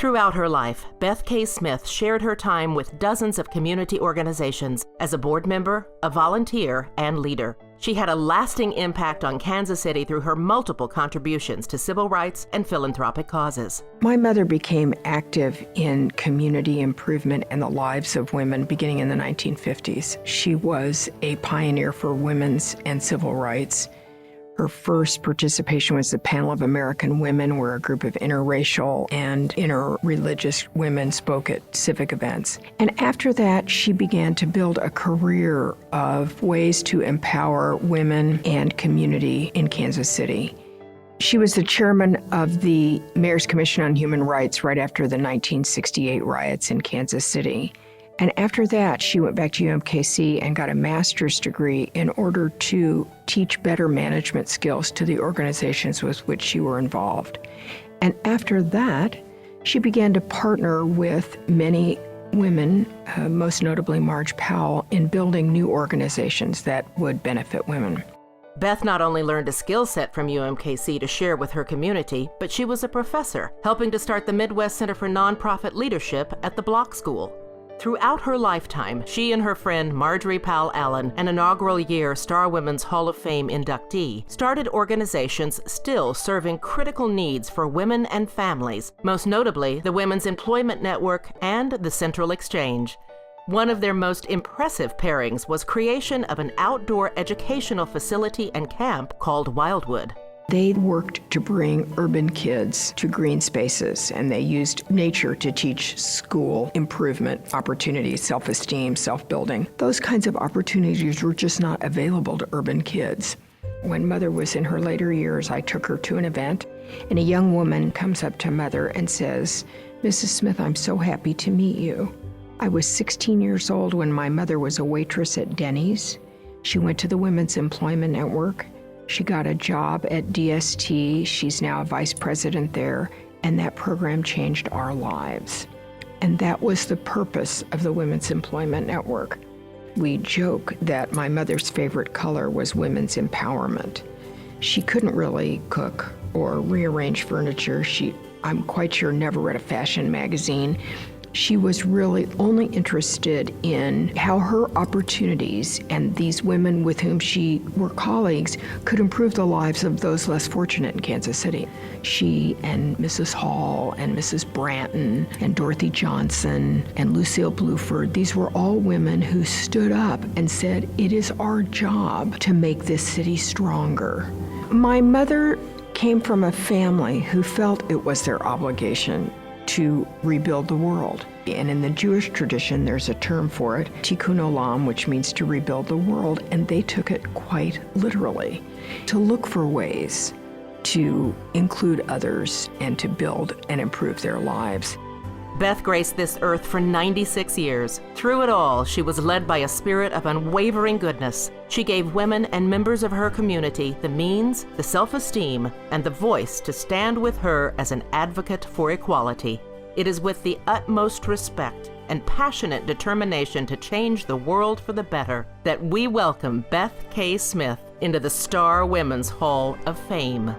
Throughout her life, Beth K. Smith shared her time with dozens of community organizations as a board member, a volunteer, and leader. She had a lasting impact on Kansas City through her multiple contributions to civil rights and philanthropic causes. My mother became active in community improvement and the lives of women beginning in the 1950s. She was a pioneer for women's and civil rights. Her first participation was the Panel of American Women, where a group of interracial and interreligious women spoke at civic events. And after that, she began to build a career of ways to empower women and community in Kansas City. She was the chairman of the Mayor's Commission on Human Rights right after the 1968 riots in Kansas City. And after that, she went back to UMKC and got a master's degree in order to teach better management skills to the organizations with which she were involved. And after that, she began to partner with many women, most notably Marge Powell, in building new organizations that would benefit women. Beth not only learned a skill set from UMKC to share with her community, but she was a professor, helping to start the Midwest Center for Nonprofit Leadership at the Block School. Throughout her lifetime, she and her friend Marjorie Powell Allen, an inaugural year Starr Women's Hall of Fame inductee, started organizations still serving critical needs for women and families, most notably the Women's Employment Network and the Central Exchange. One of their most impressive pairings was creation of an outdoor educational facility and camp called Wildwood. They worked to bring urban kids to green spaces, and they used nature to teach school improvement opportunities, self-esteem, self-building. Those kinds of opportunities were just not available to urban kids. When Mother was in her later years, I took her to an event, and a young woman comes up to Mother and says, "Mrs. Smith, I'm so happy to meet you. I was 16 years old when my mother was a waitress at Denny's. She went to the Women's Employment Network. She got a job at DST. She's now a vice president there, and that program changed our lives." And that was the purpose of the Women's Employment Network. We joke that my mother's favorite color was women's empowerment. She couldn't really cook or rearrange furniture. I'm quite sure, never read a fashion magazine. She was really only interested in how her opportunities and these women with whom she were colleagues could improve the lives of those less fortunate in Kansas City. She and Mrs. Hall and Mrs. Branton and Dorothy Johnson and Lucille Bluford, these were all women who stood up and said, "It is our job to make this city stronger." My mother came from a family who felt it was their obligation to rebuild the world. And in the Jewish tradition, there's a term for it, tikkun olam, which means to rebuild the world, and they took it quite literally, to look for ways to include others and to build and improve their lives. Beth graced this earth for 96 years. Through it all, she was led by a spirit of unwavering goodness. She gave women and members of her community the means, the self-esteem, and the voice to stand with her as an advocate for equality. It is with the utmost respect and passionate determination to change the world for the better that we welcome Beth K. Smith into the Starr Women's Hall of Fame.